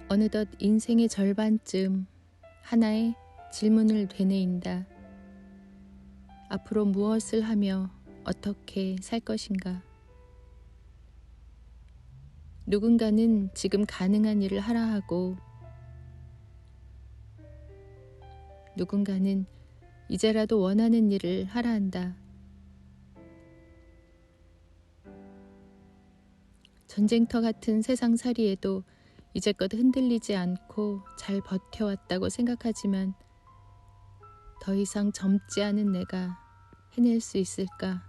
어느덧 인생의 절반쯤 하나의 질문을 되뇌인다. 앞으로 무엇을 하며 어떻게 살 것인가? 누군가는 지금 가능한 일을 하라 하고, 누군가는 이제라도 원하는 일을 하라 한다. 전쟁터 같은 세상살이에도 이제껏 흔들리지 않고 잘 버텨왔다고 생각하지만 더 이상 젊지 않은 내가 해낼 수 있을까?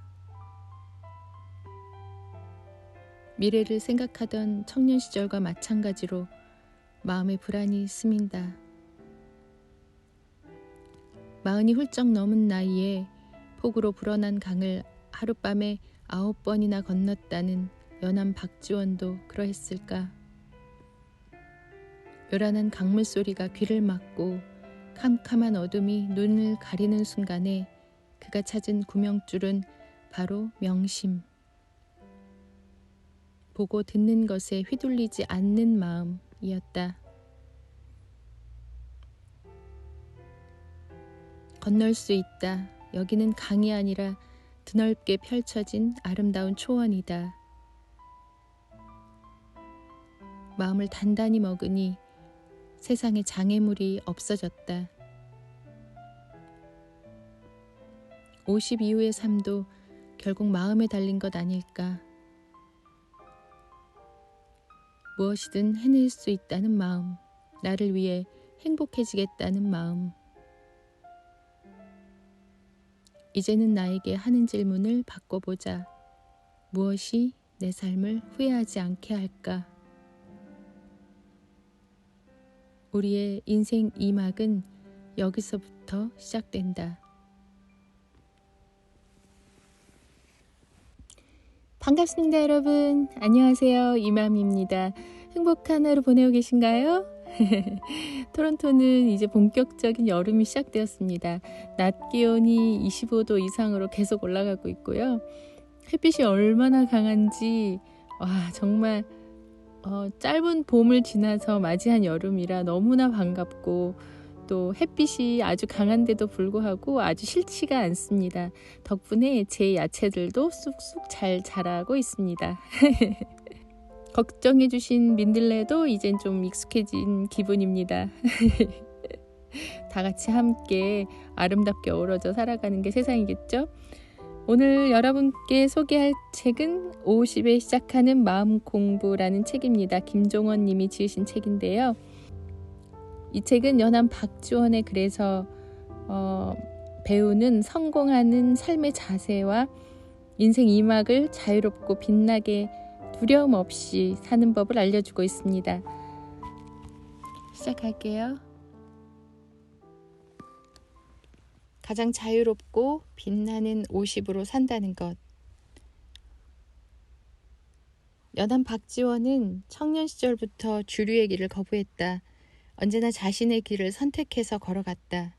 미래를 생각하던 청년 시절과 마찬가지로 마음에 불안이 스민다. 40이 훌쩍 넘은 나이에 폭우로 불어난 강을 하룻밤에 9번이나 건넜다는 연암 박지원도 그러했을까? 요란한 강물 소리가 귀를 막고 캄캄한 어둠이 눈을 가리는 순간에 그가 찾은 구명줄은 바로 명심. 보고 듣는 것에 휘둘리지 않는 마음이었다. 건널 수 있다. 여기는 강이 아니라 드넓게 펼쳐진 아름다운 초원이다. 마음을 단단히 먹으니 세상에 장애물이 없어졌다. 50 이후의 삶도 결국 마음에 달린 것 아닐까. 무엇이든 해낼 수 있다는 마음, 나를 위해 행복해지겠다는 마음. 이제는 나에게 하는 질문을 바꿔보자. 무엇이 내 삶을 후회하지 않게 할까? 우리의 인생 2막은 여기서부터 시작된다. 반갑습니다, 여러분. 안녕하세요. 이맘입니다. 행복한 하루 보내고 계신가요? 토론토는 이제 본격적인 여름이 시작되었습니다. 낮 기온이 25도 이상으로 계속 올라가고 있고요. 햇빛이 얼마나 강한지 정말 짧은 봄을 지나서 맞이한 여름이라 너무나 반갑고, 또 햇빛이 아주 강한데도 불구하고 아주 싫지가 않습니다. 덕분에 제 야채들도 쑥쑥 잘 자라고 있습니다. 걱정해주신 민들레도 이젠 좀 익숙해진 기분입니다. 다 같이 함께 아름답게 어우러져 살아가는 게 세상이겠죠? 오늘 여러분께 소개할 책은 50에 시작하는 마음 공부라는 책입니다. 김종원 님이 지으신 책인데요. 이 책은 연암 박지원의 글에서 배우는 성공하는 삶의 자세와 인생 2막을 자유롭고 빛나게 두려움 없이 사는 법을 알려주고 있습니다. 시작할게요. 가장 자유롭고 빛나는 50으로 산다는 것. 연암 박지원은 청년 시절부터 주류의 길을 거부했다. 언제나 자신의 길을 선택해서 걸어갔다.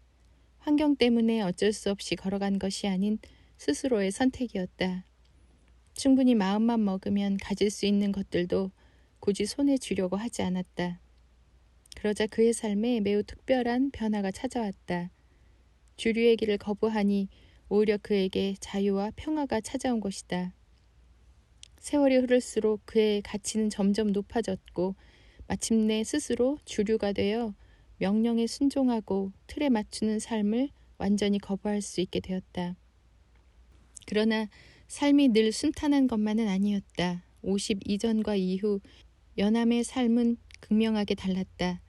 환경 때문에 어쩔 수 없이 걸어간 것이 아닌 스스로의 선택이었다. 충분히 마음만 먹으면 가질 수 있는 것들도 굳이 손에 쥐려고 하지 않았다. 그러자 그의 삶에 매우 특별한 변화가 찾아왔다. 주류의 길을 거부하니 오히려 그에게 자유와 평화가 찾아온 것이다. 세월이 흐를수록 그의 가치는 점점 높아졌고, 마침내 스스로 주류가 되어 명령에 순종하고 틀에 맞추는 삶을 완전히 거부할 수 있게 되었다. 그러나 삶이 늘 순탄한 것만은 아니었다. 50 이전과 이후 연암의 삶은 극명하게 달랐다.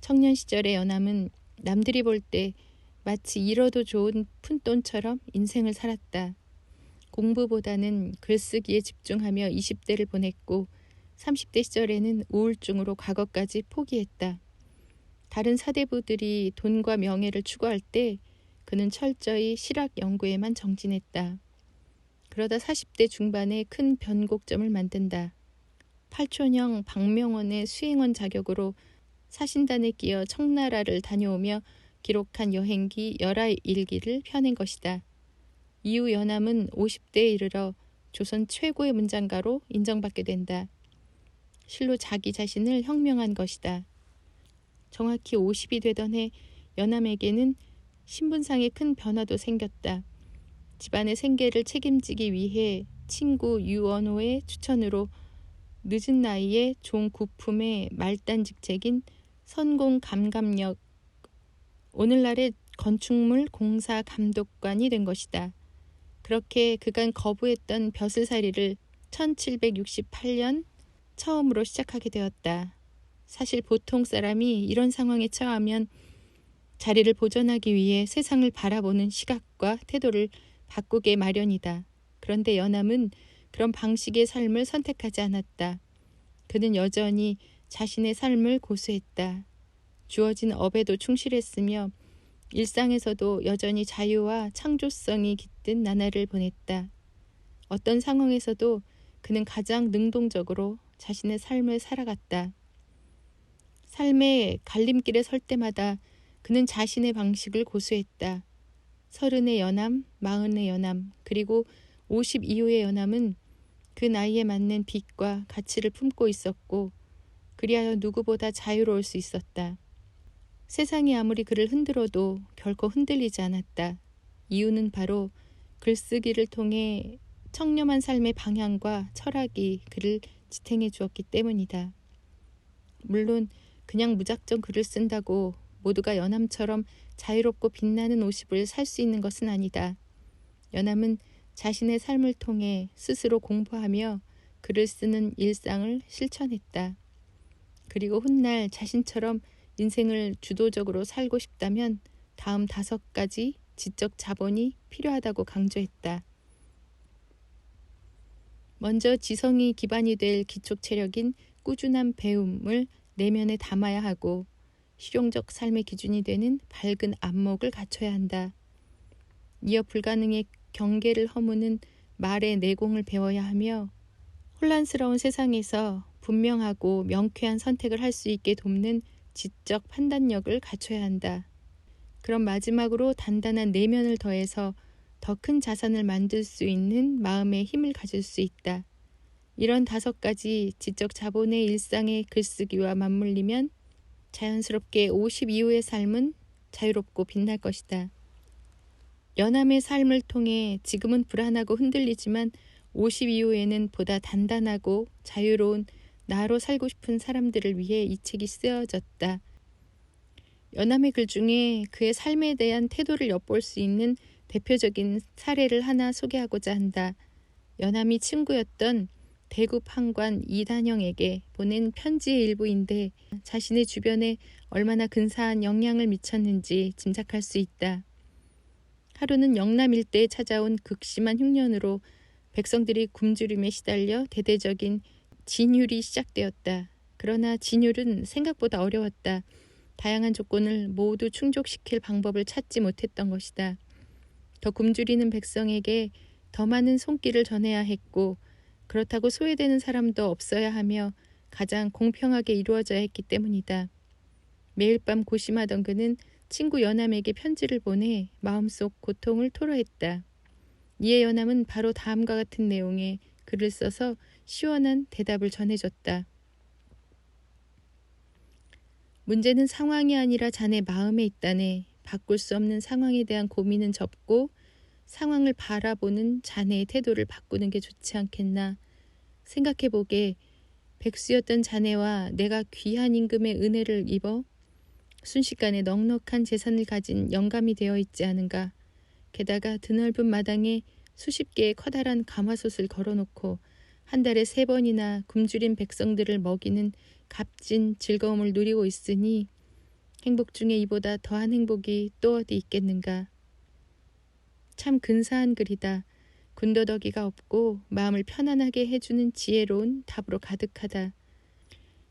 청년 시절의 연암은 남들이 볼 때 마치 잃어도 좋은 푼돈처럼 인생을 살았다. 공부보다는 글쓰기에 집중하며 20대를 보냈고 30대 시절에는 우울증으로 과거까지 포기했다. 다른 사대부들이 돈과 명예를 추구할 때 그는 철저히 실학 연구에만 정진했다. 그러다 40대 중반에 큰 변곡점을 만든다. 8촌형 박명원의 수행원 자격으로 사신단에 끼어 청나라를 다녀오며 기록한 여행기 열하일기를 펴낸 것이다. 이후 연암은 50대에 이르러 조선 최고의 문장가로 인정받게 된다. 실로 자기 자신을 혁명한 것이다. 정확히 50이 되던 해 연암에게는 신분상의 큰 변화도 생겼다. 집안의 생계를 책임지기 위해 친구 유원호의 추천으로 늦은 나이에 좋은 구품의 말단 직책인 선공 감감역, 오늘날의 건축물 공사 감독관이 된 것이다. 그렇게 그간 거부했던 벼슬살이를 1768년 처음으로 시작하게 되었다. 사실 보통 사람이 이런 상황에 처하면 자리를 보존하기 위해 세상을 바라보는 시각과 태도를 바꾸게 마련이다. 그런데 연암은 그런 방식의 삶을 선택하지 않았다. 그는 여전히 자신의 삶을 고수했다. 주어진 업에도 충실했으며 일상에서도 여전히 자유와 창조성이 깃든 나날을 보냈다. 어떤 상황에서도 그는 가장 능동적으로 자신의 삶을 살아갔다. 삶의 갈림길에 설 때마다 그는 자신의 방식을 고수했다. 30의 연암, 40의 연암, 그리고 50 이후의 연암은 그 나이에 맞는 빛과 가치를 품고 있었고 그리하여 누구보다 자유로울 수 있었다. 세상이 아무리 그를 흔들어도 결코 흔들리지 않았다. 이유는 바로 글쓰기를 통해 청렴한 삶의 방향과 철학이 그를 지탱해 주었기 때문이다. 물론 그냥 무작정 글을 쓴다고 모두가 연암처럼 자유롭고 빛나는 50을 살 수 있는 것은 아니다. 연암은 자신의 삶을 통해 스스로 공부하며 글을 쓰는 일상을 실천했다. 그리고 훗날 자신처럼 인생을 주도적으로 살고 싶다면 다음 5가지 지적 자본이 필요하다고 강조했다. 먼저 지성이 기반이 될 기초 체력인 꾸준한 배움을 내면에 담아야 하고 실용적 삶의 기준이 되는 밝은 안목을 갖춰야 한다. 이어 불가능의 경계를 허무는 말의 내공을 배워야 하며 혼란스러운 세상에서 분명하고 명쾌한 선택을 할 수 있게 돕는 지적 판단력을 갖춰야 한다. 그럼 마지막으로 단단한 내면을 더해서 더 큰 자산을 만들 수 있는 마음의 힘을 가질 수 있다. 이런 5가지 지적 자본의 일상의 글쓰기와 맞물리면 자연스럽게 50 이후의 삶은 자유롭고 빛날 것이다. 연암의 삶을 통해 지금은 불안하고 흔들리지만 50 이후에는 보다 단단하고 자유로운 나로 살고 싶은 사람들을 위해 이 책이 쓰여졌다. 연암의 글 중에 그의 삶에 대한 태도를 엿볼 수 있는 대표적인 사례를 하나 소개하고자 한다. 연암이 친구였던 대구 판관 이단영에게 보낸 편지의 일부인데 자신의 주변에 얼마나 근사한 영향을 미쳤는지 짐작할 수 있다. 하루는 영남 일대에 찾아온 극심한 흉년으로 백성들이 굶주림에 시달려 대대적인 진율이 시작되었다. 그러나 진율은 생각보다 어려웠다. 다양한 조건을 모두 충족시킬 방법을 찾지 못했던 것이다. 더 굶주리는 백성에게 더 많은 손길을 전해야 했고 그렇다고 소외되는 사람도 없어야 하며 가장 공평하게 이루어져야 했기 때문이다. 매일 밤 고심하던 그는 친구 연암에게 편지를 보내 마음속 고통을 토로했다. 이에 연암은 바로 다음과 같은 내용의 글을 써서 시원한 대답을 전해줬다. 문제는 상황이 아니라 자네 마음에 있다네. 바꿀 수 없는 상황에 대한 고민은 접고 상황을 바라보는 자네의 태도를 바꾸는 게 좋지 않겠나. 생각해보게 백수였던 자네와 내가 귀한 임금의 은혜를 입어 순식간에 넉넉한 재산을 가진 영감이 되어 있지 않은가. 게다가 드넓은 마당에 수십 개의 커다란 가마솥을 걸어놓고 한 달에 3번이나 굶주린 백성들을 먹이는 값진 즐거움을 누리고 있으니 행복 중에 이보다 더한 행복이 또 어디 있겠는가. 참 근사한 글이다. 군더더기가 없고 마음을 편안하게 해주는 지혜로운 답으로 가득하다.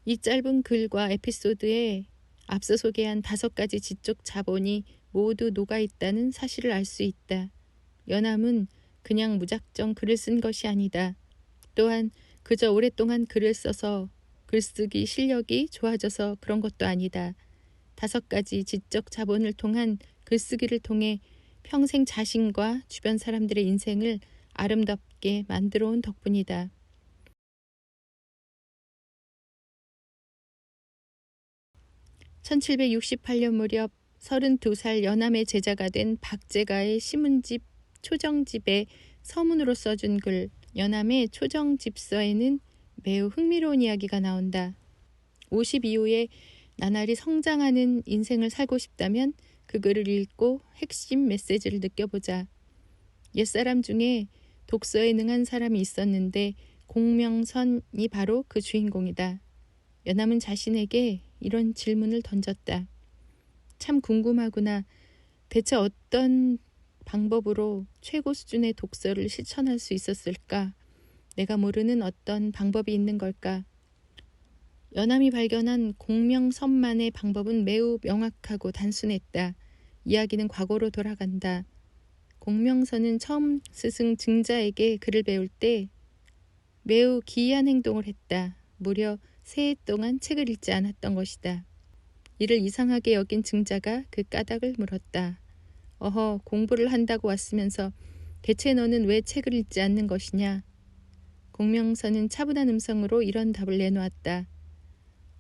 이 짧은 글과 에피소드에 앞서 소개한 5가지 지적 자본이 모두 녹아있다는 사실을 알 수 있다. 연암은 그냥 무작정 글을 쓴 것이 아니다. 또한 그저 오랫동안 글을 써서 글쓰기 실력이 좋아져서 그런 것도 아니다. 5가지 지적 자본을 통한 글쓰기를 통해 평생 자신과 주변 사람들의 인생을 아름답게 만들어 온 덕분이다. 1768년 무렵 32살 연암의 제자가 된 박제가의 신문집 초정집에 서문으로 써준 글 연암의 초정집서에는 매우 흥미로운 이야기가 나온다. 50 이후에 나날이 성장하는 인생을 살고 싶다면 그 글을 읽고 핵심 메시지를 느껴보자. 옛사람 중에 독서에 능한 사람이 있었는데 공명선이 바로 그 주인공이다. 연암은 자신에게 이런 질문을 던졌다. 참 궁금하구나. 대체 어떤 방법으로 최고 수준의 독서를 실천할 수 있었을까? 내가 모르는 어떤 방법이 있는 걸까? 연암이 발견한 공명선만의 방법은 매우 명확하고 단순했다. 이야기는 과거로 돌아간다. 공명선은 처음 스승 증자에게 글을 배울 때 매우 기이한 행동을 했다. 무려 3해 동안 책을 읽지 않았던 것이다. 이를 이상하게 여긴 증자가 그 까닭을 물었다. 어허, 공부를 한다고 왔으면서 대체 너는 왜 책을 읽지 않는 것이냐? 공명선은 차분한 음성으로 이런 답을 내놓았다.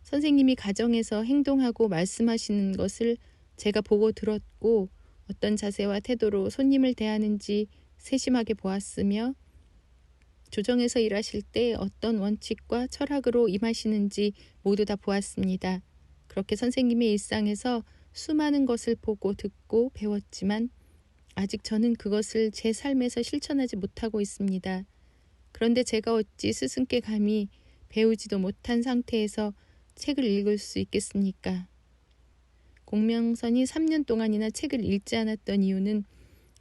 선생님이 가정에서 행동하고 말씀하시는 것을 제가 보고 들었고 어떤 자세와 태도로 손님을 대하는지 세심하게 보았으며 조정에서 일하실 때 어떤 원칙과 철학으로 임하시는지 모두 다 보았습니다. 그렇게 선생님의 일상에서 수많은 것을 보고 듣고 배웠지만 아직 저는 그것을 제 삶에서 실천하지 못하고 있습니다. 그런데 제가 어찌 스승께 감히 배우지도 못한 상태에서 책을 읽을 수 있겠습니까? 공명선이 3년 동안이나 책을 읽지 않았던 이유는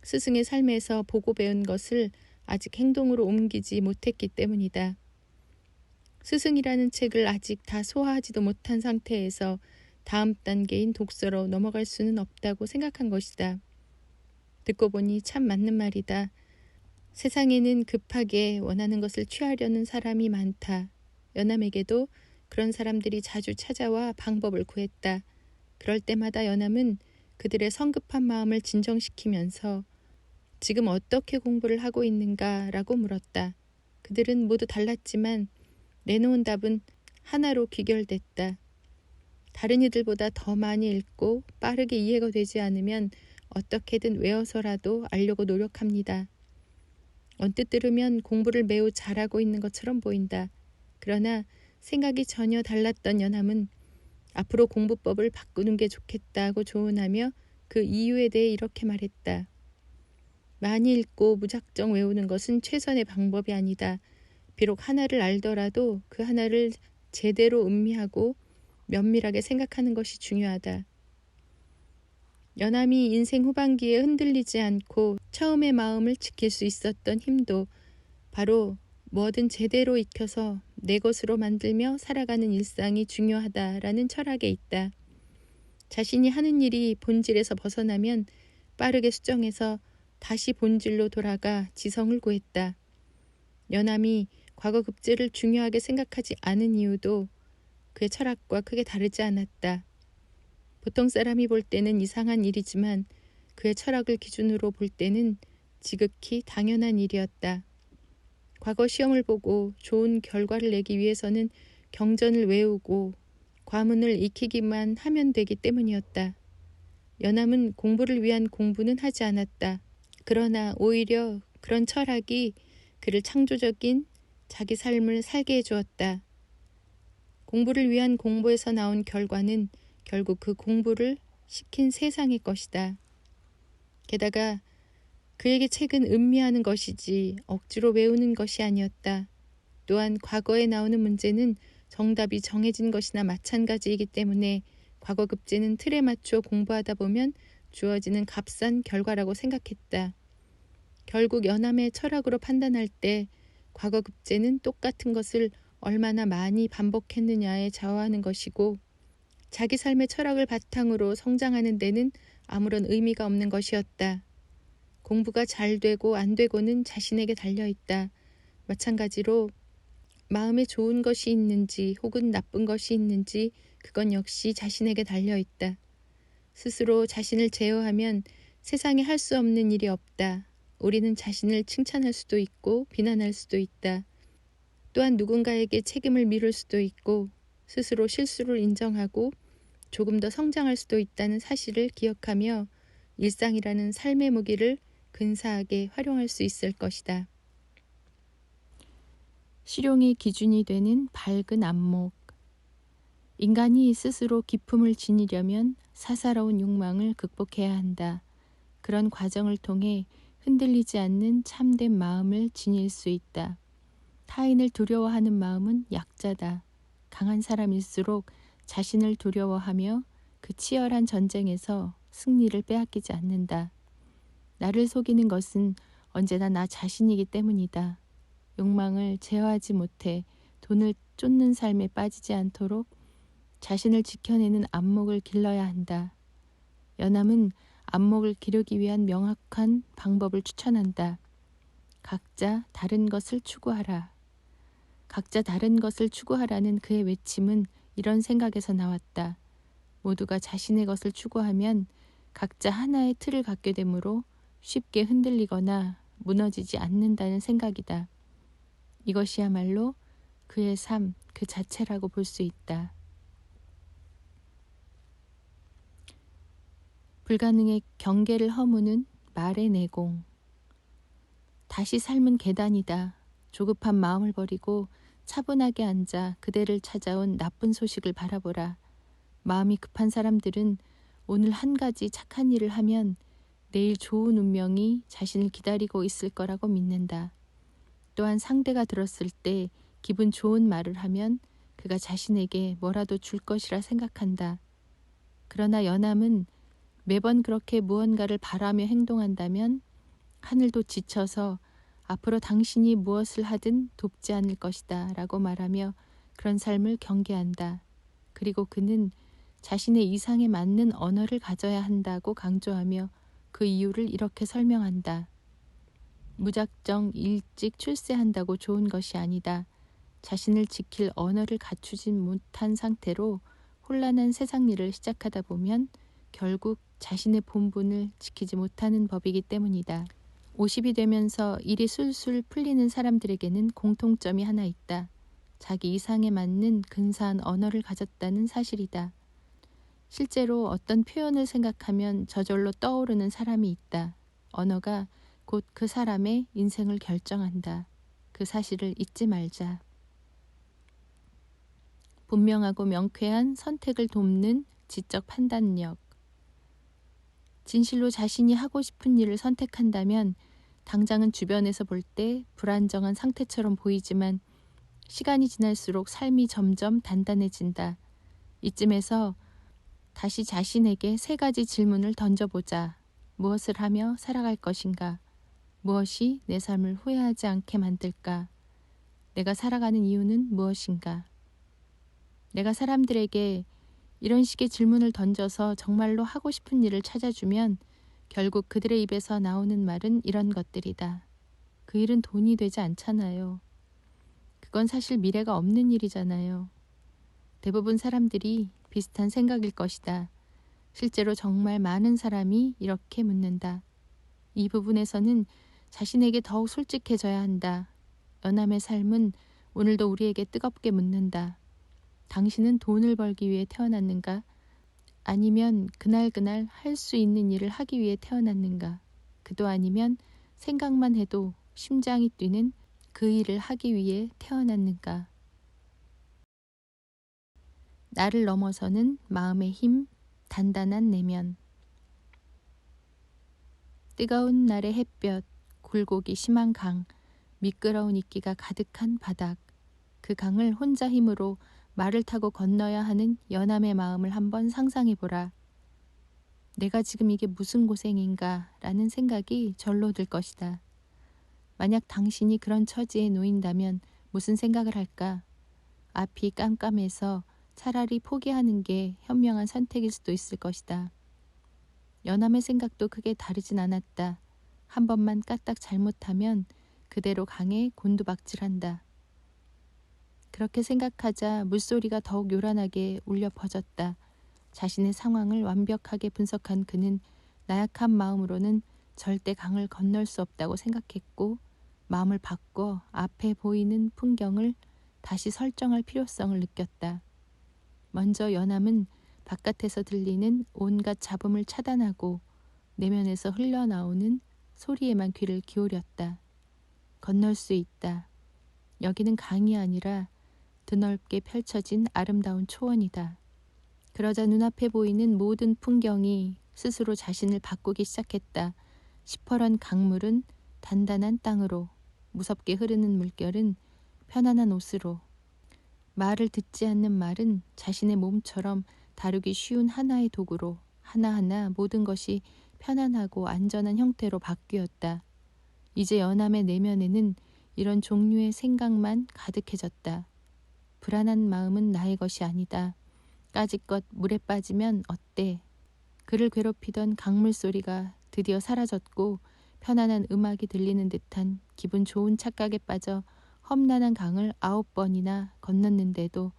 스승의 삶에서 보고 배운 것을 아직 행동으로 옮기지 못했기 때문이다. 스승이라는 책을 아직 다 소화하지도 못한 상태에서 다음 단계인 독서로 넘어갈 수는 없다고 생각한 것이다. 듣고 보니 참 맞는 말이다. 세상에는 급하게 원하는 것을 취하려는 사람이 많다. 연암에게도 그런 사람들이 자주 찾아와 방법을 구했다. 그럴 때마다 연암은 그들의 성급한 마음을 진정시키면서 지금 어떻게 공부를 하고 있는가라고 물었다. 그들은 모두 달랐지만 내놓은 답은 하나로 귀결됐다. 다른 이들보다 더 많이 읽고 빠르게 이해가 되지 않으면 어떻게든 외워서라도 알려고 노력합니다. 언뜻 들으면 공부를 매우 잘하고 있는 것처럼 보인다. 그러나 생각이 전혀 달랐던 연암은 앞으로 공부법을 바꾸는 게 좋겠다고 조언하며 그 이유에 대해 이렇게 말했다. 많이 읽고 무작정 외우는 것은 최선의 방법이 아니다. 비록 하나를 알더라도 그 하나를 제대로 음미하고 면밀하게 생각하는 것이 중요하다. 연암이 인생 후반기에 흔들리지 않고 처음의 마음을 지킬 수 있었던 힘도 바로 뭐든 제대로 익혀서 내 것으로 만들며 살아가는 일상이 중요하다라는 철학에 있다. 자신이 하는 일이 본질에서 벗어나면 빠르게 수정해서 다시 본질로 돌아가 지성을 구했다. 연암이 과거 급제를 중요하게 생각하지 않은 이유도 그의 철학과 크게 다르지 않았다. 보통 사람이 볼 때는 이상한 일이지만 그의 철학을 기준으로 볼 때는 지극히 당연한 일이었다. 과거 시험을 보고 좋은 결과를 내기 위해서는 경전을 외우고 과문을 익히기만 하면 되기 때문이었다. 연암은 공부를 위한 공부는 하지 않았다. 그러나 오히려 그런 철학이 그를 창조적인 자기 삶을 살게 해주었다. 공부를 위한 공부에서 나온 결과는 결국 그 공부를 시킨 세상의 것이다. 게다가 그에게 책은 음미하는 것이지 억지로 외우는 것이 아니었다. 또한 과거에 나오는 문제는 정답이 정해진 것이나 마찬가지이기 때문에 과거 급제는 틀에 맞춰 공부하다 보면 주어지는 값싼 결과라고 생각했다. 결국 연암의 철학으로 판단할 때 과거 급제는 똑같은 것을 얼마나 많이 반복했느냐에 좌우하는 것이고 자기 삶의 철학을 바탕으로 성장하는 데는 아무런 의미가 없는 것이었다. 공부가 잘 되고 안 되고는 자신에게 달려있다. 마찬가지로 마음에 좋은 것이 있는지 혹은 나쁜 것이 있는지 그건 역시 자신에게 달려있다. 스스로 자신을 제어하면 세상에 할 수 없는 일이 없다. 우리는 자신을 칭찬할 수도 있고 비난할 수도 있다. 또한 누군가에게 책임을 미룰 수도 있고 스스로 실수를 인정하고 조금 더 성장할 수도 있다는 사실을 기억하며 일상이라는 삶의 무기를 근사하게 활용할 수 있을 것이다. 실용의 기준이 되는 밝은 안목. 인간이 스스로 기품을 지니려면 사사로운 욕망을 극복해야 한다. 그런 과정을 통해 흔들리지 않는 참된 마음을 지닐 수 있다. 타인을 두려워하는 마음은 약자다. 강한 사람일수록 자신을 두려워하며 그 치열한 전쟁에서 승리를 빼앗기지 않는다. 나를 속이는 것은 언제나 나 자신이기 때문이다. 욕망을 제어하지 못해 돈을 쫓는 삶에 빠지지 않도록 자신을 지켜내는 안목을 길러야 한다. 연암은 안목을 기르기 위한 명확한 방법을 추천한다. 각자 다른 것을 추구하라. 각자 다른 것을 추구하라는 그의 외침은 이런 생각에서 나왔다. 모두가 자신의 것을 추구하면 각자 하나의 틀을 갖게 되므로 쉽게 흔들리거나 무너지지 않는다는 생각이다. 이것이야말로 그의 삶 그 자체라고 볼 수 있다. 불가능의 경계를 허무는 말의 내공. 다시 삶은 계단이다. 조급한 마음을 버리고 차분하게 앉아 그대를 찾아온 나쁜 소식을 바라보라. 마음이 급한 사람들은 오늘 한 가지 착한 일을 하면 내일 좋은 운명이 자신을 기다리고 있을 거라고 믿는다. 또한 상대가 들었을 때 기분 좋은 말을 하면 그가 자신에게 뭐라도 줄 것이라 생각한다. 그러나 연암은 매번 그렇게 무언가를 바라며 행동한다면 하늘도 지쳐서 앞으로 당신이 무엇을 하든 돕지 않을 것이다 라고 말하며 그런 삶을 경계한다. 그리고 그는 자신의 이상에 맞는 언어를 가져야 한다고 강조하며 그 이유를 이렇게 설명한다. 무작정 일찍 출세한다고 좋은 것이 아니다. 자신을 지킬 언어를 갖추진 못한 상태로 혼란한 세상 일을 시작하다 보면 결국 자신의 본분을 지키지 못하는 법이기 때문이다. 50이 되면서 일이 술술 풀리는 사람들에게는 공통점이 하나 있다. 자기 이상에 맞는 근사한 언어를 가졌다는 사실이다. 실제로 어떤 표현을 생각하면 저절로 떠오르는 사람이 있다. 언어가 곧 그 사람의 인생을 결정한다. 그 사실을 잊지 말자. 분명하고 명쾌한 선택을 돕는 지적 판단력. 진실로 자신이 하고 싶은 일을 선택한다면 당장은 주변에서 볼 때 불안정한 상태처럼 보이지만 시간이 지날수록 삶이 점점 단단해진다. 이쯤에서 다시 자신에게 3가지 질문을 던져보자. 무엇을 하며 살아갈 것인가? 무엇이 내 삶을 후회하지 않게 만들까? 내가 살아가는 이유는 무엇인가? 내가 사람들에게 이런 식의 질문을 던져서 정말로 하고 싶은 일을 찾아주면 결국 그들의 입에서 나오는 말은 이런 것들이다. 그 일은 돈이 되지 않잖아요. 그건 사실 미래가 없는 일이잖아요. 대부분 사람들이 비슷한 생각일 것이다. 실제로 정말 많은 사람이 이렇게 묻는다. 이 부분에서는 자신에게 더욱 솔직해져야 한다. 연암의 삶은 오늘도 우리에게 뜨겁게 묻는다. 당신은 돈을 벌기 위해 태어났는가? 아니면 그날그날 할 수 있는 일을 하기 위해 태어났는가? 그도 아니면 생각만 해도 심장이 뛰는 그 일을 하기 위해 태어났는가? 나를 넘어서는 마음의 힘, 단단한 내면. 뜨거운 날의 햇볕, 굴곡이 심한 강, 미끄러운 이끼가 가득한 바닥. 그 강을 혼자 힘으로 말을 타고 건너야 하는 연암의 마음을 한번 상상해보라. 내가 지금 이게 무슨 고생인가 라는 생각이 절로 들 것이다. 만약 당신이 그런 처지에 놓인다면 무슨 생각을 할까? 앞이 깜깜해서 차라리 포기하는 게 현명한 선택일 수도 있을 것이다. 연암의 생각도 크게 다르진 않았다. 한 번만 까딱 잘못하면 그대로 강에 곤두박질한다. 그렇게 생각하자 물소리가 더욱 요란하게 울려 퍼졌다. 자신의 상황을 완벽하게 분석한 그는 나약한 마음으로는 절대 강을 건널 수 없다고 생각했고 마음을 바꿔 앞에 보이는 풍경을 다시 설정할 필요성을 느꼈다. 먼저 연암은 바깥에서 들리는 온갖 잡음을 차단하고 내면에서 흘러나오는 소리에만 귀를 기울였다. 건널 수 있다. 여기는 강이 아니라 드넓게 펼쳐진 아름다운 초원이다. 그러자 눈앞에 보이는 모든 풍경이 스스로 자신을 바꾸기 시작했다. 시퍼런 강물은 단단한 땅으로, 무섭게 흐르는 물결은 편안한 옷으로, 말을 듣지 않는 말은 자신의 몸처럼 다루기 쉬운 하나의 도구로 하나하나 모든 것이 편안하고 안전한 형태로 바뀌었다. 이제 연암의 내면에는 이런 종류의 생각만 가득해졌다. 불안한 마음은 나의 것이 아니다. 까짓것 물에 빠지면 어때? 그를 괴롭히던 강물 소리가 드디어 사라졌고 편안한 음악이 들리는 듯한 기분 좋은 착각에 빠져 험난한 강을 9번이나 건넜는데도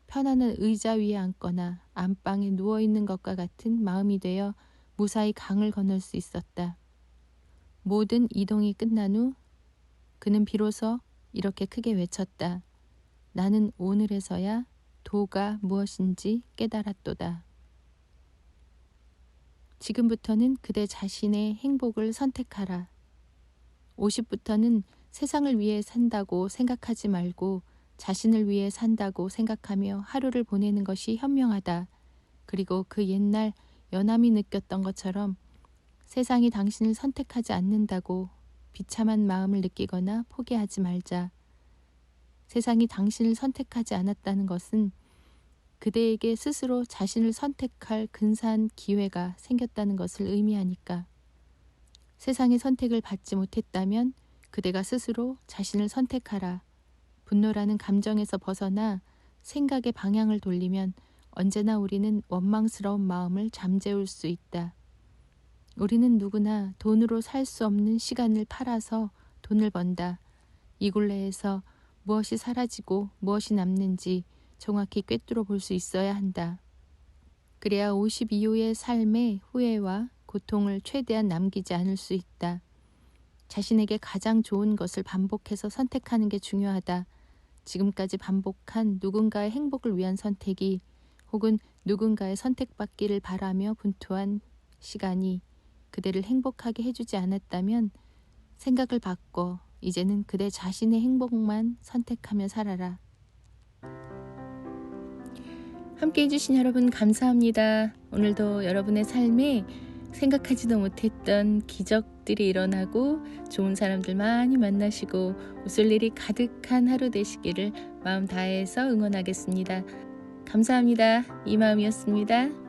편안한 의자 위에 앉거나 안방에 누워있는 것과 같은 마음이 되어 무사히 강을 건널 수 있었다. 모든 이동이 끝난 후 그는 비로소 이렇게 크게 외쳤다. 나는 오늘에서야 도가 무엇인지 깨달았도다. 지금부터는 그대 자신의 행복을 선택하라. 50부터는 세상을 위해 산다고 생각하지 말고 자신을 위해 산다고 생각하며 하루를 보내는 것이 현명하다. 그리고 그 옛날 연함이 느꼈던 것처럼 세상이 당신을 선택하지 않는다고 비참한 마음을 느끼거나 포기하지 말자. 세상이 당신을 선택하지 않았다는 것은 그대에게 스스로 자신을 선택할 근사한 기회가 생겼다는 것을 의미하니까. 세상의 선택을 받지 못했다면 그대가 스스로 자신을 선택하라. 분노라는 감정에서 벗어나 생각의 방향을 돌리면 언제나 우리는 원망스러운 마음을 잠재울 수 있다. 우리는 누구나 돈으로 살 수 없는 시간을 팔아서 돈을 번다. 이 굴레에서 무엇이 사라지고 무엇이 남는지 정확히 꿰뚫어 볼 수 있어야 한다. 그래야 50 이후의 삶의 후회와 고통을 최대한 남기지 않을 수 있다. 자신에게 가장 좋은 것을 반복해서 선택하는 게 중요하다. 지금까지 반복한 누군가의 행복을 위한 선택이 혹은 누군가의 선택받기를 바라며 분투한 시간이 그대를 행복하게 해주지 않았다면 생각을 바꿔 이제는 그대 자신의 행복만 선택하며 살아라. 함께 해주신 여러분 감사합니다. 오늘도 여러분의 삶에 생각하지도 못했던 기적들이 일어나고 좋은 사람들 많이 만나시고 웃을 일이 가득한 하루 되시기를 마음 다해서 응원하겠습니다. 감사합니다. 이 마음이었습니다.